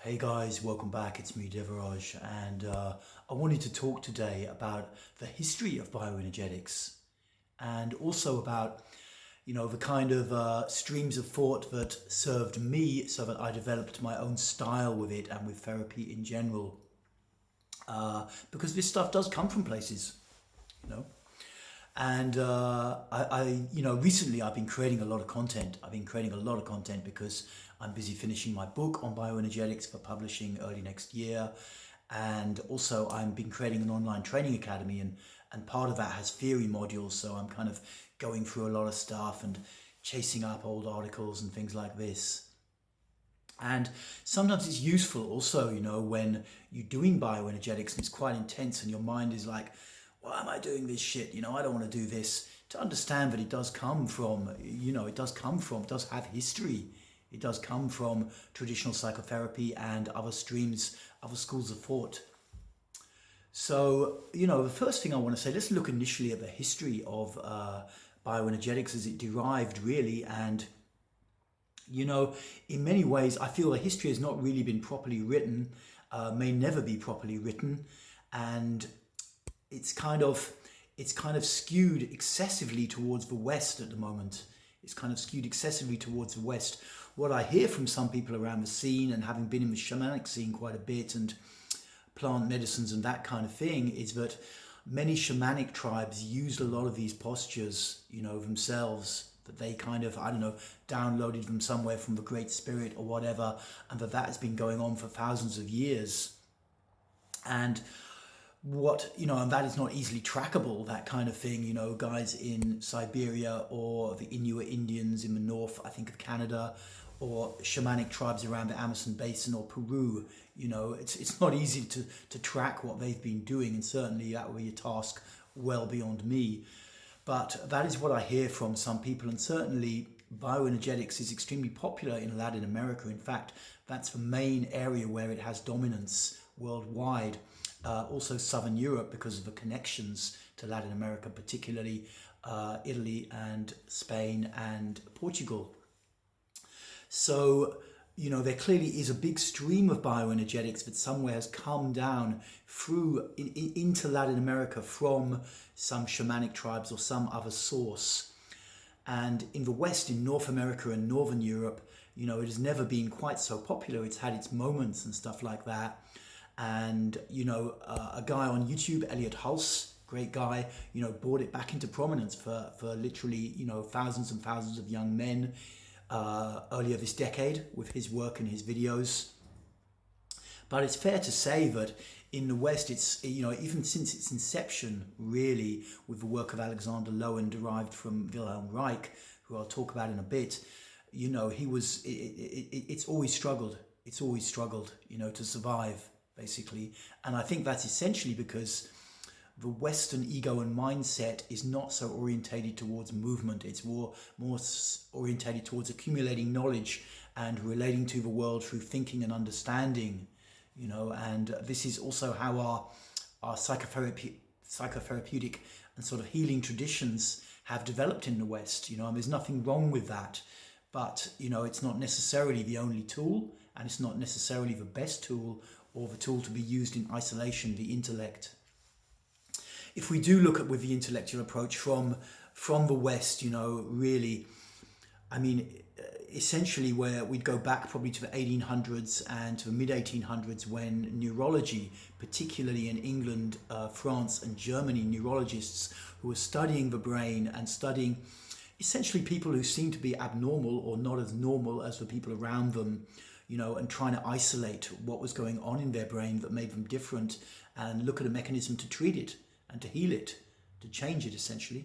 Hey guys, welcome back. It's me, Devaraj, and I wanted to talk today about the history of bioenergetics and also about, the kind of streams of thought that served me so that I developed my own style with it and with therapy in general. Because this stuff does come from places, you know. And recently I've been creating a lot of content. I've been creating a lot of content because I'm busy finishing my book on bioenergetics for publishing early next year. And also I've been creating an online training academy, and part of that has theory modules. So I'm kind of going through a lot of stuff and chasing up old articles and things like this. And sometimes it's useful also, when you're doing bioenergetics and it's quite intense and your mind is like, why am I doing this shit? I don't want to do this. To understand that it does come from, it does have history. It does come from traditional psychotherapy and other streams, other schools of thought. So, the first thing I want to say, let's look initially at the history of bioenergetics as it derived really. And, in many ways, I feel the history has not really been properly written, may never be properly written. And it's kind of skewed excessively towards the West at the moment. It's kind of skewed excessively towards the West. What I hear from some people around the scene, and having been in the shamanic scene quite a bit and plant medicines and that kind of thing, is that many shamanic tribes used a lot of these postures, themselves, that they kind of, downloaded them somewhere from the Great Spirit or whatever, and that has been going on for thousands of years. And and that is not easily trackable, that kind of thing, guys in Siberia or the Inuit Indians in the north, I think of Canada, or shamanic tribes around the Amazon basin or Peru, it's not easy to track what they've been doing, and certainly that would be a task well beyond me. But that is what I hear from some people, and certainly bioenergetics is extremely popular in Latin America. In fact, that's the main area where it has dominance worldwide. Also Southern Europe, because of the connections to Latin America, particularly Italy and Spain and Portugal. So, there clearly is a big stream of bioenergetics that somewhere has come down through into Latin America from some shamanic tribes or some other source. And in the West, in North America and Northern Europe, it has never been quite so popular. It's had its moments and stuff like that. And, a guy on YouTube, Elliot Hulse, great guy, brought it back into prominence for literally, thousands and thousands of young men earlier this decade with his work and his videos. But it's fair to say that in the West, it's, even since its inception, really, with the work of Alexander Lowen derived from Wilhelm Reich, who I'll talk about in a bit, it's always struggled. It's always struggled, to survive, basically. And I think that's essentially because the Western ego and mindset is not so orientated towards movement. It's more orientated towards accumulating knowledge and relating to the world through thinking and understanding, and this is also how our psychotherapeutic and sort of healing traditions have developed in the West, and there's nothing wrong with that. But, it's not necessarily the only tool, and it's not necessarily the best tool or the tool to be used in isolation, the intellect. If we do look at with the intellectual approach from the West, really, essentially where we'd go back probably to the 1800s and to the mid-1800s, when neurology, particularly in England, France and Germany, neurologists who were studying the brain and studying essentially people who seemed to be abnormal or not as normal as the people around them, and trying to isolate what was going on in their brain that made them different and look at a mechanism to treat it and to heal it, to change it essentially.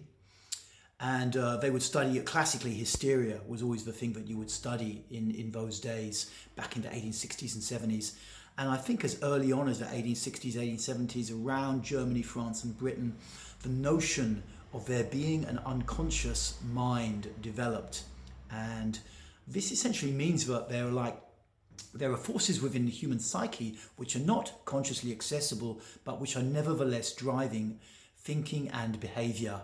And they would study, classically hysteria was always the thing that you would study in those days, back in the 1860s and 70s. And I think as early on as the 1860s, 1870s, around Germany, France and Britain, the notion of there being an unconscious mind developed. And this essentially means that there are forces within the human psyche which are not consciously accessible, but which are nevertheless driving thinking and behavior.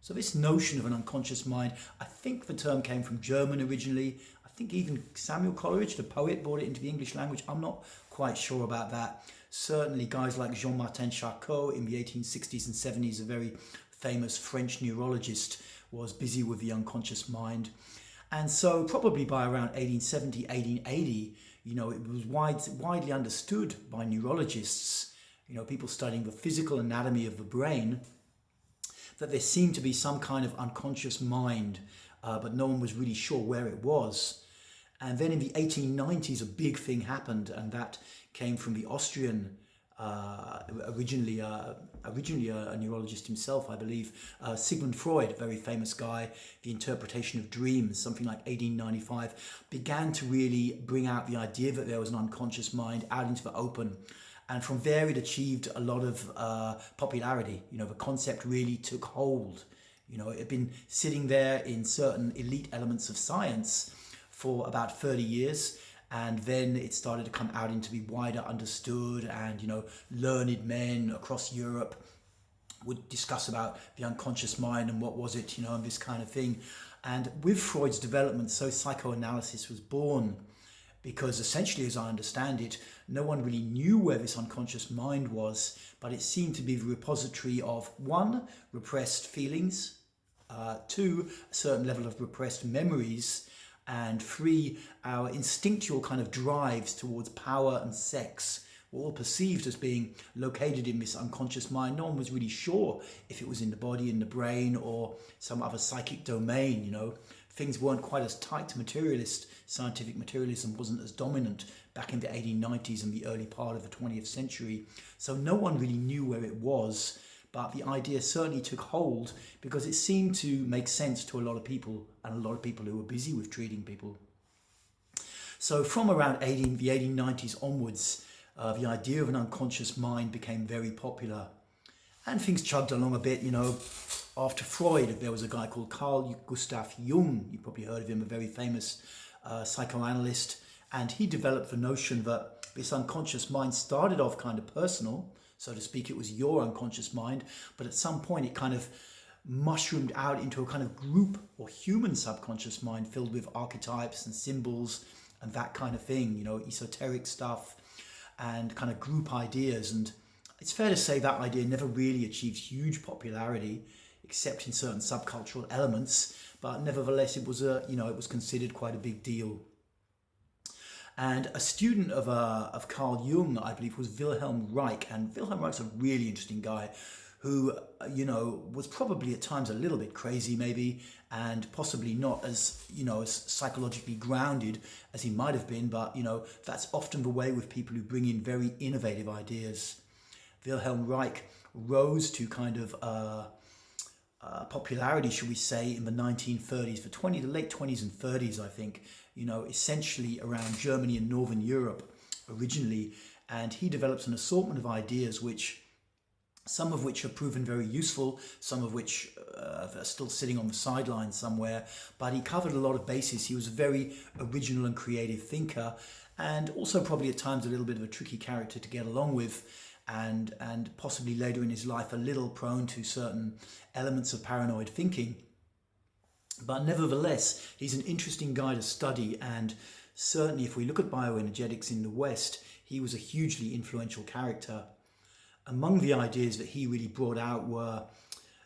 So this notion of an unconscious mind, I think the term came from German originally. I think even Samuel Coleridge, the poet, brought it into the English language. I'm not quite sure about that. Certainly guys like Jean-Martin Charcot in the 1860s and 70s, a very famous French neurologist, was busy with the unconscious mind. And so probably by around 1870, 1880, you know, it was widely understood by neurologists, you know, people studying the physical anatomy of the brain, that there seemed to be some kind of unconscious mind, but no one was really sure where it was. And then in the 1890s, a big thing happened, and that came from the Austrian, originally a neurologist himself, I believe, Sigmund Freud, a very famous guy. The interpretation of dreams, something like 1895, began to really bring out the idea that there was an unconscious mind out into the open. And from there, it achieved a lot of popularity. You know, the concept really took hold. You know, it had been sitting there in certain elite elements of science for about 30 years. And then it started to come out into be wider understood, and, you know, learned men across Europe would discuss about the unconscious mind and what was it, you know, and this kind of thing. And with Freud's development, so psychoanalysis was born, because essentially, as I understand it, no one really knew where this unconscious mind was, but it seemed to be the repository of, one, repressed feelings, two, a certain level of repressed memories, and three, our instinctual kind of drives towards power and sex were all perceived as being located in this unconscious mind. No one was really sure if it was in the body, in the brain, or some other psychic domain, you know. Things weren't quite as tight to materialist. Scientific materialism wasn't as dominant back in the 1890s and the early part of the 20th century. So no one really knew where it was. But the idea certainly took hold because it seemed to make sense to a lot of people, and a lot of people who were busy with treating people. So from around the 1890s onwards, the idea of an unconscious mind became very popular. And things chugged along a bit, you know. After Freud, there was a guy called Carl Gustav Jung. You probably heard of him, a very famous psychoanalyst. And he developed the notion that this unconscious mind started off kind of personal, so to speak. It was your unconscious mind, but at some point it kind of mushroomed out into a kind of group or human subconscious mind filled with archetypes and symbols and that kind of thing, you know, esoteric stuff and kind of group ideas. And it's fair to say that idea never really achieved huge popularity, except in certain subcultural elements, but nevertheless it was it was considered quite a big deal. And a student of Carl Jung, I believe, was Wilhelm Reich. And Wilhelm Reich's a really interesting guy who, you know, was probably at times a little bit crazy maybe, and possibly not as, you know, as psychologically grounded as he might have been. But, you know, that's often the way with people who bring in very innovative ideas. Wilhelm Reich rose to kind of popularity, should we say, in the 1930s, the late 20s and 30s, I think, you know, essentially around Germany and Northern Europe originally. And he develops an assortment of ideas, some of which have proven very useful, some of which are still sitting on the sidelines somewhere, but he covered a lot of bases. He was a very original and creative thinker, and also probably at times a little bit of a tricky character to get along with, and possibly later in his life a little prone to certain elements of paranoid thinking. But nevertheless, he's an interesting guy to study, and certainly if we look at bioenergetics in the West, he was a hugely influential character. Among the ideas that he really brought out were,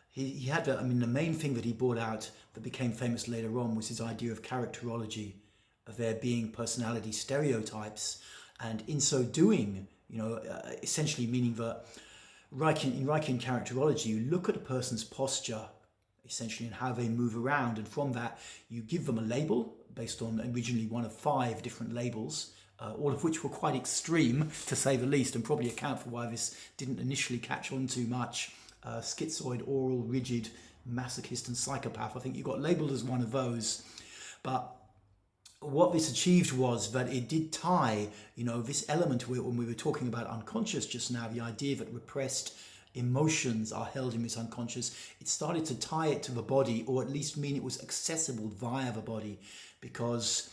he had, the main thing that he brought out that became famous later on was his idea of characterology, of there being personality stereotypes, and in so doing, you know, essentially meaning that in Reichian characterology, you look at a person's posture, essentially, and how they move around, and from that you give them a label based on originally one of 5 different labels, all of which were quite extreme to say the least, and probably account for why this didn't initially catch on too much. Schizoid, oral, rigid, masochist and psychopath, I think you got labelled as one of those. But what this achieved was that it did tie, you know, this element when we were talking about unconscious just now, the idea that repressed emotions are held in this unconscious, it started to tie it to the body, or at least mean it was accessible via the body, because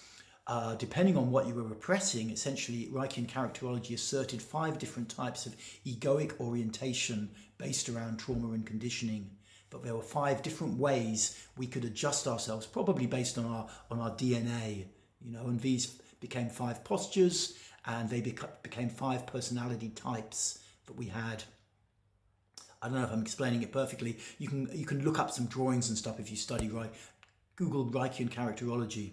depending on what you were repressing, essentially Reichian characterology asserted 5 different types of egoic orientation based around trauma and conditioning. But there were 5 different ways we could adjust ourselves, probably based on our DNA, you know, and these became 5 postures, and they became 5 personality types that we had. I don't know if I'm explaining it perfectly. You can look up some drawings and stuff if you study Reich. Google Reichian characterology.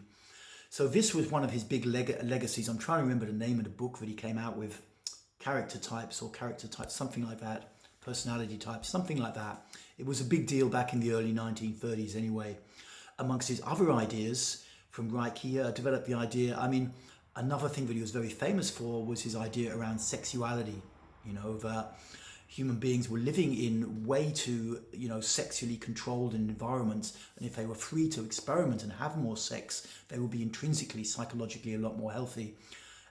So this was one of his big legacies. I'm trying to remember the name of the book that he came out with. Character types, something like that. Personality types, something like that. It was a big deal back in the early 1930s anyway. Amongst his other ideas from Reich, he developed the idea, I mean, another thing that he was very famous for was his idea around sexuality. You know, that human beings were living in way too, you know, sexually controlled environments, and if they were free to experiment and have more sex, they would be intrinsically, psychologically a lot more healthy.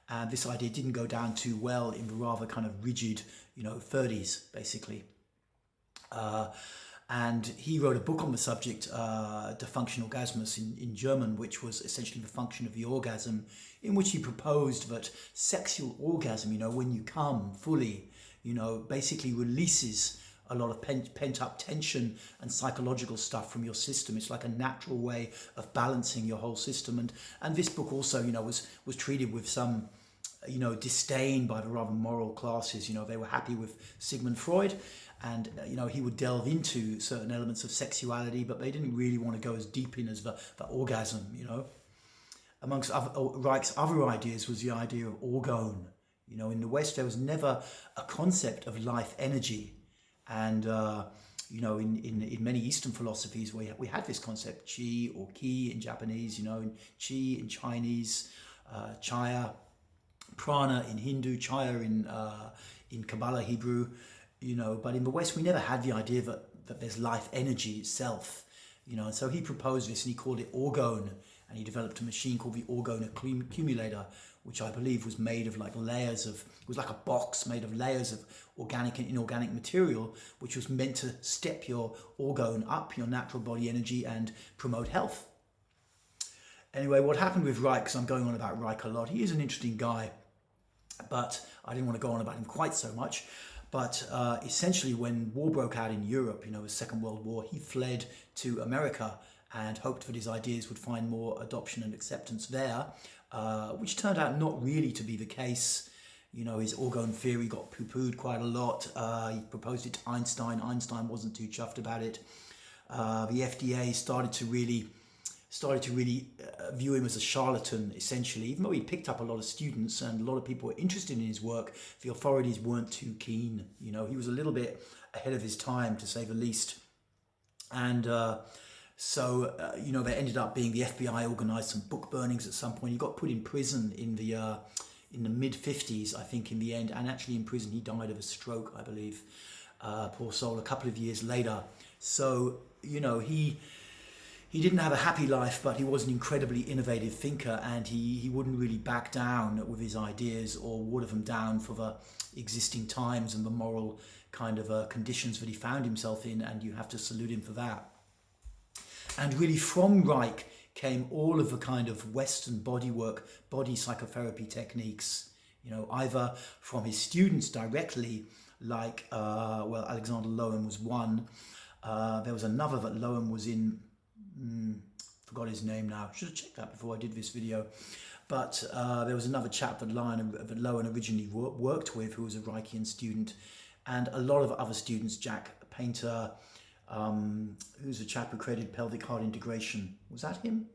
And this idea didn't go down too well in the rather kind of rigid, you know, 30s, basically. And he wrote a book on the subject, Der Funktionorgasmus in German, which was essentially the function of the orgasm, in which he proposed that sexual orgasm, you know, when you come fully, you know, basically releases a lot of pent-up tension and psychological stuff from your system. It's like a natural way of balancing your whole system. And this book also, you know, was treated with some, you know, disdain by the rather moral classes. You know, they were happy with Sigmund Freud, and you know, he would delve into certain elements of sexuality, but they didn't really want to go as deep in as the orgasm. You know, amongst Reich's other ideas was the idea of Orgone. You know, in the West there was never a concept of life energy, and you know, in many Eastern philosophies we had this concept, chi or ki in Japanese, you know, in chi in Chinese, chaya, prana in Hindu, chaya in Kabbalah Hebrew, you know, but in the West we never had the idea that there's life energy itself, you know. And so he proposed this, and he called it Orgone, and he developed a machine called the Orgone accumulator, which I believe was made of like layers of, it was like a box made of layers of organic and inorganic material, which was meant to step your orgone up, your natural body energy, and promote health. Anyway, what happened with Reich, because I'm going on about Reich a lot, he is an interesting guy, but I didn't want to go on about him quite so much. But essentially when war broke out in Europe, you know, the Second World War, he fled to America and hoped that his ideas would find more adoption and acceptance there, which turned out not really to be the case. You know, his orgone theory got poo-pooed quite a lot. He proposed it to Einstein. Einstein wasn't too chuffed about it. The FDA started to really view him as a charlatan, essentially. Even though he picked up a lot of students and a lot of people were interested in his work, the authorities weren't too keen. You know, he was a little bit ahead of his time, to say the least. And you know, there ended up being, the FBI organized some book burnings at some point. He got put in prison in the mid-50s, I think, in the end. And actually in prison he died of a stroke, I believe. Poor soul, a couple of years later. So, you know, he didn't have a happy life, but he was an incredibly innovative thinker, and he wouldn't really back down with his ideas or water them down for the existing times and the moral kind of conditions that he found himself in, and you have to salute him for that. And really from Reich came all of the kind of Western bodywork, body psychotherapy techniques, you know, either from his students directly, like, well, Alexander Lowen was one. There was another that Lowen was in, forgot his name now, should have checked that before I did this video. But there was another chap that Lowen originally worked with, who was a Reichian student, and a lot of other students, Jack Painter, who's a chap who created pelvic heart integration. Was that him?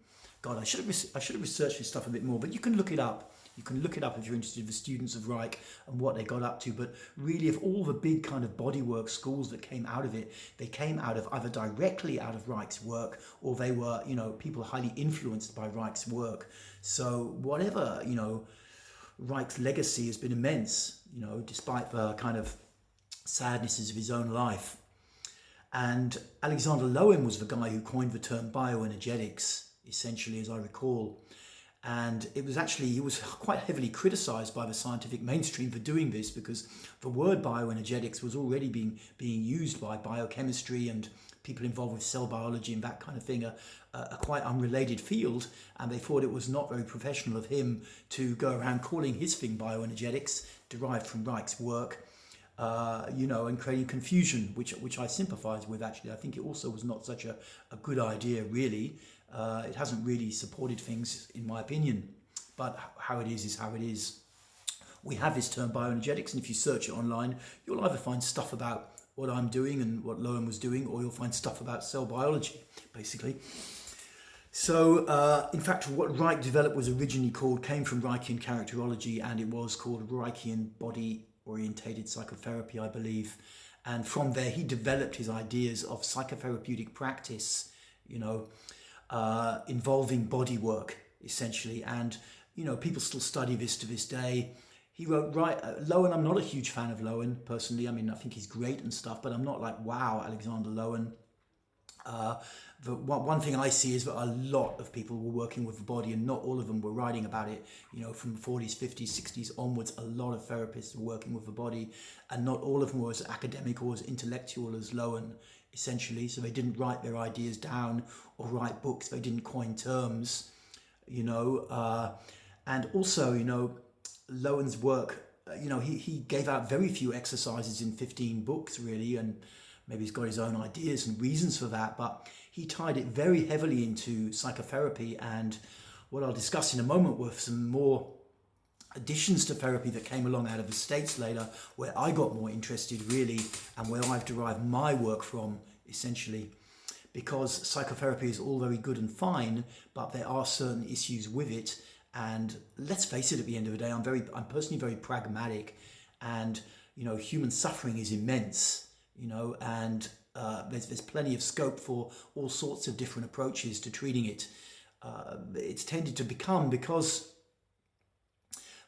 God, I should have researched this stuff a bit more, but you can look it up. You can look it up if you're interested in the students of Reich and what they got up to. But really, of all the big kind of bodywork schools that came out of it, they came out of either directly out of Reich's work, or they were, you know, people highly influenced by Reich's work. So whatever, you know, Reich's legacy has been immense, you know, despite the kind of sadnesses of his own life. And Alexander Lowen was the guy who coined the term bioenergetics, essentially, as I recall. And it was actually, he was quite heavily criticized by the scientific mainstream for doing this, because the word bioenergetics was already being used by biochemistry and people involved with cell biology and that kind of thing, a quite unrelated field. And they thought it was not very professional of him to go around calling his thing bioenergetics, derived from Reich's work, you know, and creating confusion, which I sympathize with, actually. I think it also was not such a good idea, really. It hasn't really supported things, in my opinion, but how it is how it is. We have this term bioenergetics, and if you search it online, you'll either find stuff about what I'm doing and what Lowen was doing, or you'll find stuff about cell biology, basically. So, in fact, what Reich developed was originally came from Reichian characterology, and it was called Reichian body-orientated psychotherapy, I believe. And from there, he developed his ideas of psychotherapeutic practice, involving body work, essentially. And, people still study this to this day. He wrote, Lowen, I'm not a huge fan of Lowen, personally. I mean, I think he's great and stuff, but I'm not like, wow, Alexander Lowen. The one thing I see is that a lot of people were working with the body, and not all of them were writing about it. From the 40s, 50s, 60s onwards, a lot of therapists were working with the body, and not all of them were as academic or as intellectual as Lowen, essentially. So they didn't write their ideas down or write books. They didn't coin terms, and also, Lowen's work, he gave out very few exercises in 15 books, really, and maybe he's got his own ideas and reasons for that, but he tied it very heavily into psychotherapy. And what I'll discuss in a moment were some more additions to therapy that came along out of the States later, where I got more interested, really, and where I've derived my work from, essentially. Because psychotherapy is all very good and fine, but there are certain issues with it. And let's face it, at the end of the day, I'm personally very pragmatic, and human suffering is immense, and there's plenty of scope for all sorts of different approaches to treating it. It's tended to become, because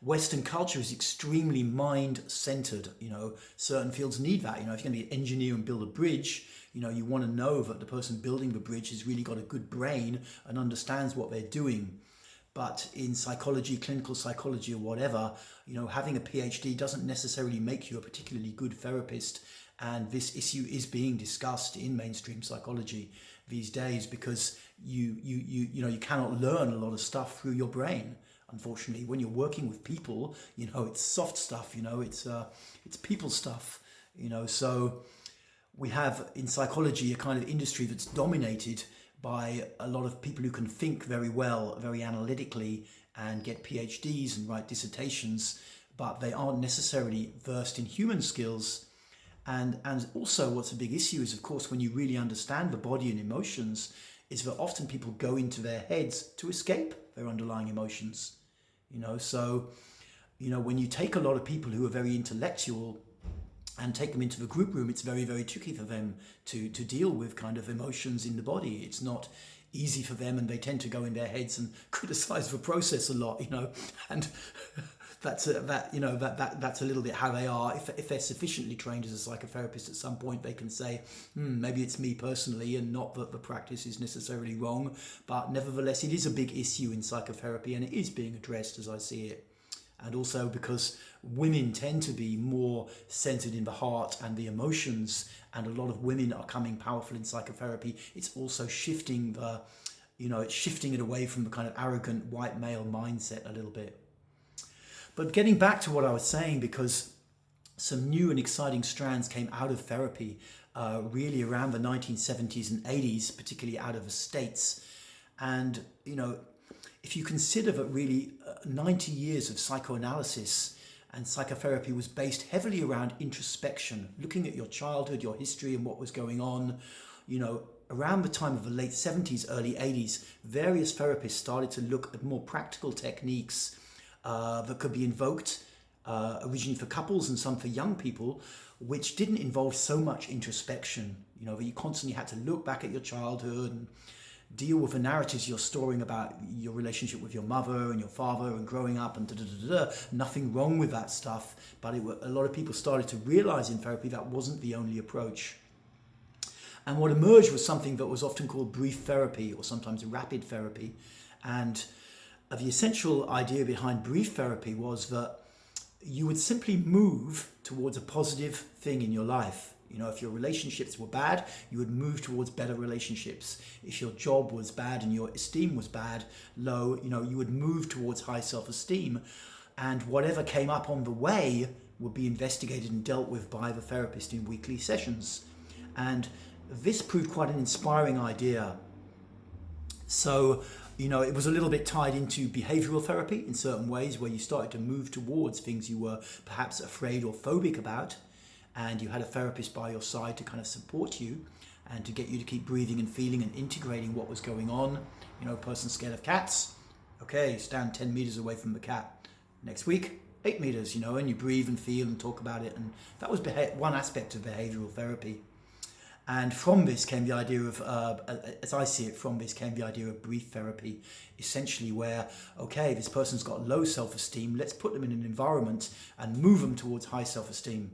Western culture is extremely mind-centered. Certain fields need that. If you're going to be an engineer and build a bridge, you want to know that the person building the bridge has really got a good brain and understands what they're doing. But in psychology, clinical psychology or whatever, having a PhD doesn't necessarily make you a particularly good therapist. And this issue is being discussed in mainstream psychology these days, because you cannot learn a lot of stuff through your brain. Unfortunately, when you're working with people, it's soft stuff, it's people stuff, so we have in psychology a kind of industry that's dominated by a lot of people who can think very well, very analytically, and get PhDs and write dissertations, but they aren't necessarily versed in human skills. And also what's a big issue is, of course, when you really understand the body and emotions, is that often people go into their heads to escape their underlying emotions. So when you take a lot of people who are very intellectual and take them into the group room, it's very, very tricky for them to deal with kind of emotions in the body. It's not easy for them, and they tend to go in their heads and criticize the process a lot, and that's a little bit how they are. If they're sufficiently trained as a psychotherapist, at some point they can say, maybe it's me personally, and not that the practice is necessarily wrong, but nevertheless it is a big issue in psychotherapy, and it is being addressed as I see it. And also because women tend to be more centered in the heart and the emotions, and a lot of women are coming powerful in psychotherapy, it's also shifting it's shifting it away from the kind of arrogant white male mindset a little bit. But getting back to what I was saying, because some new and exciting strands came out of therapy really around the 1970s and 80s, particularly out of the States. And, if you consider that really 90 years of psychoanalysis and psychotherapy was based heavily around introspection, looking at your childhood, your history and what was going on, around the time of the late 70s, early 80s, various therapists started to look at more practical techniques that could be invoked originally for couples and some for young people, which didn't involve so much introspection, that you constantly had to look back at your childhood and deal with the narratives you're storing about your relationship with your mother and your father and growing up and Nothing wrong with that stuff, but a lot of people started to realize in therapy that wasn't the only approach. And what emerged was something that was often called brief therapy, or sometimes rapid therapy. And the essential idea behind brief therapy was that you would simply move towards a positive thing in your life. If your relationships were bad, you would move towards better relationships. If your job was bad and your esteem was low, you would move towards high self-esteem. And whatever came up on the way would be investigated and dealt with by the therapist in weekly sessions. And this proved quite an inspiring idea. So, it was a little bit tied into behavioral therapy in certain ways, where you started to move towards things you were perhaps afraid or phobic about, and you had a therapist by your side to kind of support you and to get you to keep breathing and feeling and integrating what was going on. A person scared of cats, okay, stand 10 meters away from the cat. Next week, 8 meters, and you breathe and feel and talk about it. And that was one aspect of behavioral therapy. And from this came the idea of, as I see it, from this came the idea of brief therapy, essentially where, okay, this person's got low self-esteem, let's put them in an environment and move them towards high self-esteem.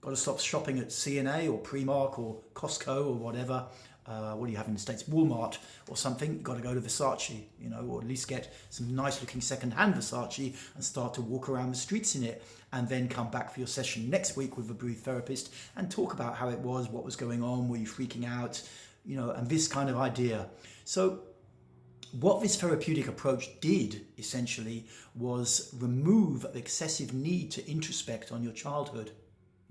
Got to stop shopping at C&A or Primark or Costco or whatever. What do you have in the States? Walmart or something. You've got to go to Versace, or at least get some nice looking second-hand Versace and start to walk around the streets in it, and then come back for your session next week with a brief therapist and talk about how it was, what was going on, were you freaking out, and this kind of idea. So what this therapeutic approach did essentially was remove the excessive need to introspect on your childhood.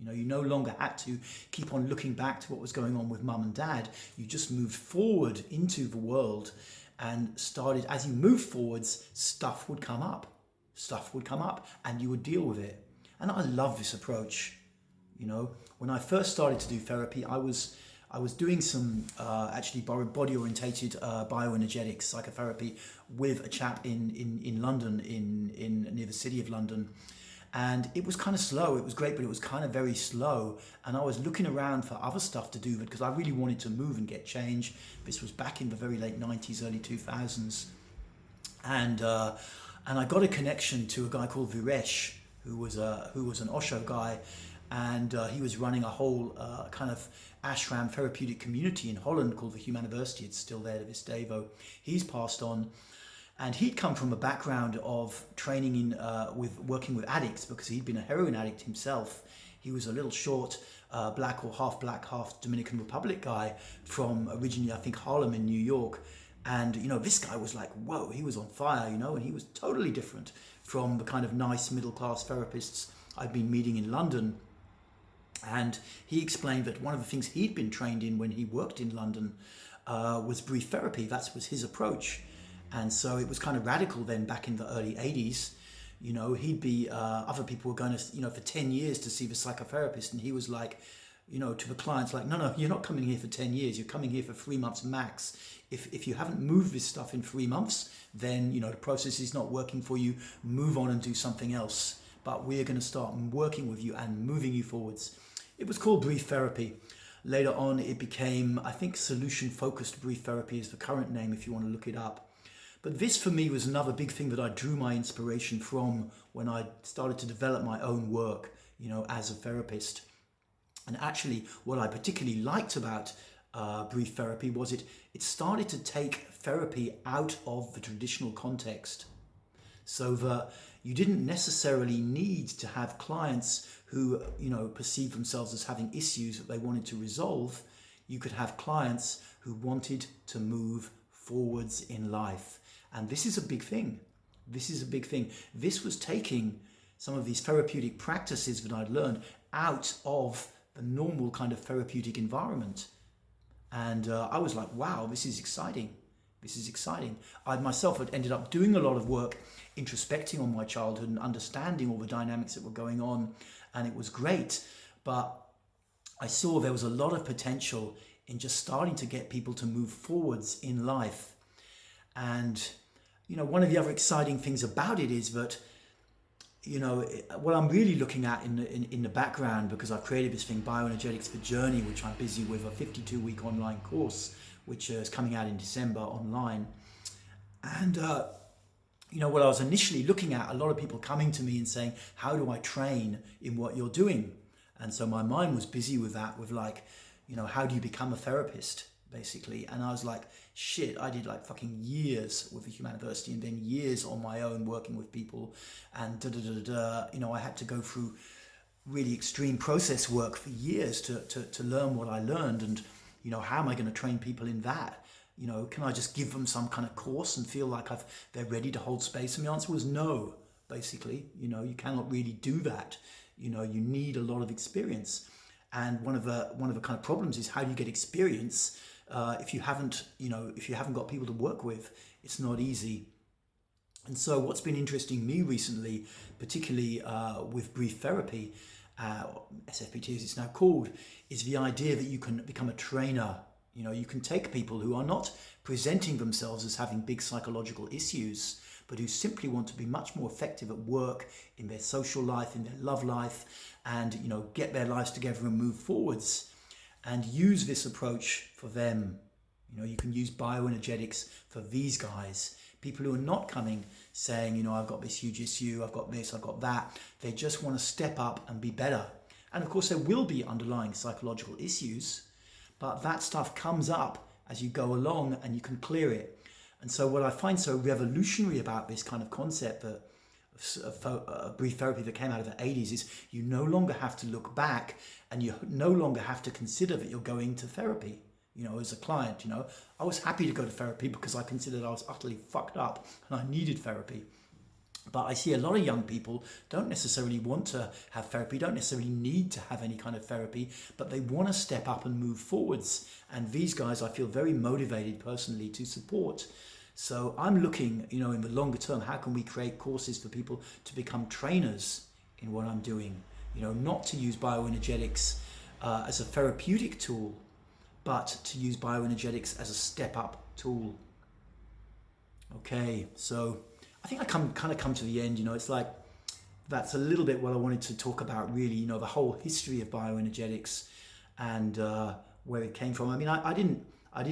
You no longer had to keep on looking back to what was going on with mum and dad. You just moved forward into the world and started, as you moved forwards, stuff would come up. Stuff would come up and you would deal with it. And I love this approach. When I first started to do therapy, I was doing some actually body-orientated bioenergetics psychotherapy with a chap in London, in near the city of London. And it was kind of slow. It was great, but it was kind of very slow. And I was looking around for other stuff to do because I really wanted to move and get change. This was back in the very late 90s, early 2000s. And I got a connection to a guy called Viresh, who was an Osho guy. And he was running a whole kind of ashram therapeutic community in Holland called the University. It's still there to this day, though. He's passed on. And he'd come from a background of training in with working with addicts because he'd been a heroin addict himself. He was a little short, black, half Dominican Republic guy from originally, I think, Harlem in New York. And, this guy was like, whoa, he was on fire, and he was totally different from the kind of nice middle-class therapists I'd been meeting in London. And he explained that one of the things he'd been trained in when he worked in London was brief therapy. That was his approach. And so it was kind of radical then back in the early 80s. He'd be, other people were going to, for 10 years to see the psychotherapist. And he was like, to the clients, like, no, you're not coming here for 10 years. You're coming here for 3 months max. If you haven't moved this stuff in 3 months, then, the process is not working for you. Move on and do something else. But we're going to start working with you and moving you forwards. It was called brief therapy. Later on, it became, I think, solution-focused brief therapy is the current name if you want to look it up. But this for me was another big thing that I drew my inspiration from when I started to develop my own work, as a therapist. And actually, what I particularly liked about brief therapy was it started to take therapy out of the traditional context, so that you didn't necessarily need to have clients who, perceive themselves as having issues that they wanted to resolve. You could have clients who wanted to move forwards in life. And this is a big thing. This is a big thing. This was taking some of these therapeutic practices that I'd learned out of the normal kind of therapeutic environment. And I was like, wow, this is exciting. This is exciting. I myself had ended up doing a lot of work introspecting on my childhood and understanding all the dynamics that were going on. And it was great. But I saw there was a lot of potential in just starting to get people to move forwards in life. And, one of the other exciting things about it is that, what I'm really looking at in the background, because I've created this thing, Bioenergetics for Journey, which I'm busy with, a 52-week online course, which is coming out in December online. And, what I was initially looking at, a lot of people coming to me and saying, how do I train in what you're doing? And so my mind was busy with that, with like, how do you become a therapist, basically? And I was like, shit, I did like fucking years with the University and then years on my own working with people. And I had to go through really extreme process work for years to learn what I learned. And, how am I going to train people in that? Can I just give them some kind of course and feel like they're ready to hold space? And the answer was no, basically. You cannot really do that. You need a lot of experience. And one of the kind of problems is, how do you get experience if you haven't, if you haven't got people to work with, it's not easy. And so what's been interesting me recently, particularly with brief therapy, SFPT as it's now called, is the idea that you can become a trainer. You can take people who are not presenting themselves as having big psychological issues, but who simply want to be much more effective at work, in their social life, in their love life, and get their lives together and move forwards, and use this approach for them. You can use bioenergetics for these guys, people who are not coming saying, I've got this huge issue, I've got this, I've got that. They just want to step up and be better. And of course there will be underlying psychological issues, but that stuff comes up as you go along and you can clear it. And so what I find so revolutionary about this kind of concept of brief therapy that came out of the 80s is you no longer have to look back, and you no longer have to consider that you're going to therapy. As a client, I was happy to go to therapy because I considered I was utterly fucked up and I needed therapy. But I see a lot of young people don't necessarily want to have therapy, don't necessarily need to have any kind of therapy, but they want to step up and move forwards. And these guys I feel very motivated personally to support. So I'm looking, in the longer term, how can we create courses for people to become trainers in what I'm doing? Not to use bioenergetics as a therapeutic tool, but to use bioenergetics as a step-up tool. Okay, so I think I kind of come to the end. It's like that's a little bit what I wanted to talk about, really. The whole history of bioenergetics and where it came from. I mean, I didn't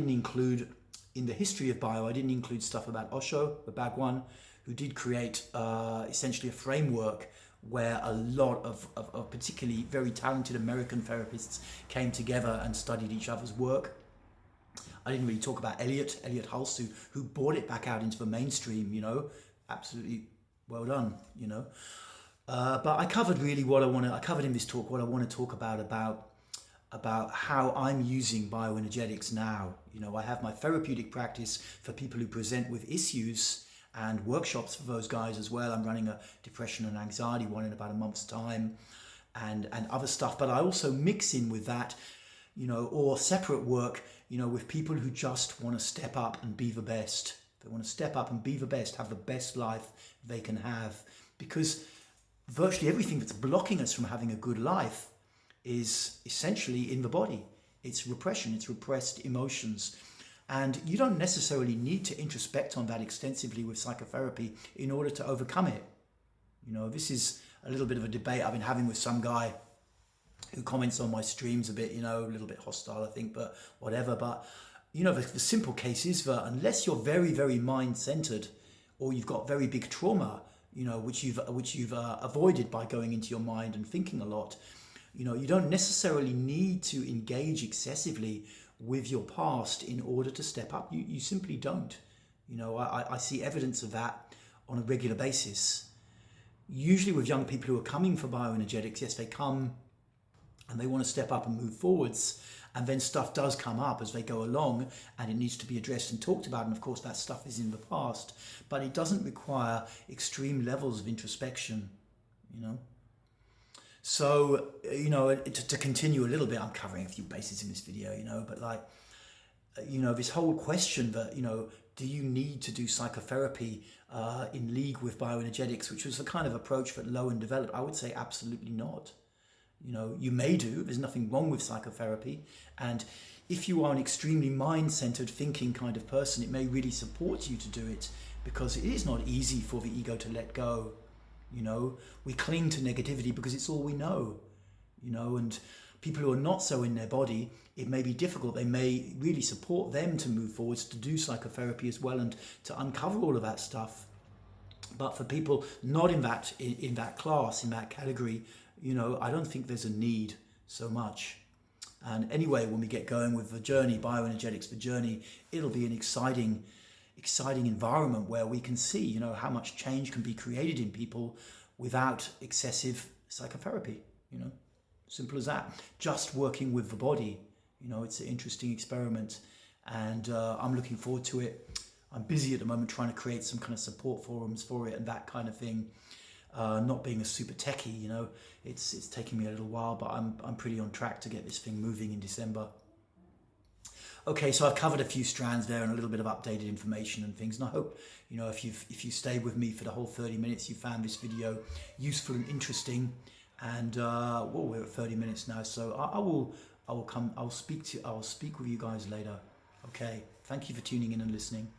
include in the history of bio. I didn't include stuff about Osho, the Bhagwan, who did create essentially a framework where a lot of particularly very talented American therapists came together and studied each other's work. I didn't really talk about Elliot Hulse, who brought it back out into the mainstream, absolutely well done, But I covered really I covered in this talk what I want to talk about how I'm using bioenergetics now. I have my therapeutic practice for people who present with issues, and workshops for those guys as well. I'm running a depression and anxiety one in about a month's time, and other stuff. But I also mix in with that, or separate work, with people who just want to step up and be the best. They want to step up and be the best, have the best life they can have. Because virtually everything that's blocking us from having a good life is essentially in the body. It's repression, it's repressed emotions. And you don't necessarily need to introspect on that extensively with psychotherapy in order to overcome it. This is a little bit of a debate I've been having with some guy who comments on my streams a bit, a little bit hostile, I think, but whatever. But, the simple case is that unless you're very, very mind-centered, or you've got very big trauma, which you've avoided by going into your mind and thinking a lot, you don't necessarily need to engage excessively with your past in order to step up. You simply don't. I see evidence of that on a regular basis. Usually with young people who are coming for bioenergetics, yes, they come and they want to step up and move forwards, and then stuff does come up as they go along and it needs to be addressed and talked about, and of course that stuff is in the past, but it doesn't require extreme levels of introspection. So, to continue a little bit, I'm covering a few bases in this video, but this whole question that, do you need to do psychotherapy in league with bioenergetics, which was the kind of approach that Lowen developed? I would say absolutely not. You may do, there's nothing wrong with psychotherapy. And if you are an extremely mind-centered thinking kind of person, it may really support you to do it, because it is not easy for the ego to let go. We cling to negativity because it's all we know, and people who are not so in their body, it may be difficult. They may really support them to move forwards, to do psychotherapy as well, and to uncover all of that stuff. But for people not in that class, in that category, I don't think there's a need so much. And anyway, when we get going with the journey, bioenergetics, the journey, it'll be an exciting environment where we can see, how much change can be created in people without excessive psychotherapy, simple as that. Just working with the body, it's an interesting experiment, and I'm looking forward to it. I'm busy at the moment trying to create some kind of support forums for it and that kind of thing. Not being a super techie, it's taking me a little while, but I'm pretty on track to get this thing moving in December. Okay, so I've covered a few strands there and a little bit of updated information and things, and I hope, you know, if you stayed with me for the whole 30 minutes, you found this video useful and interesting. And well, we're at 30 minutes now, so I'll speak with you guys later. Okay, thank you for tuning in and listening.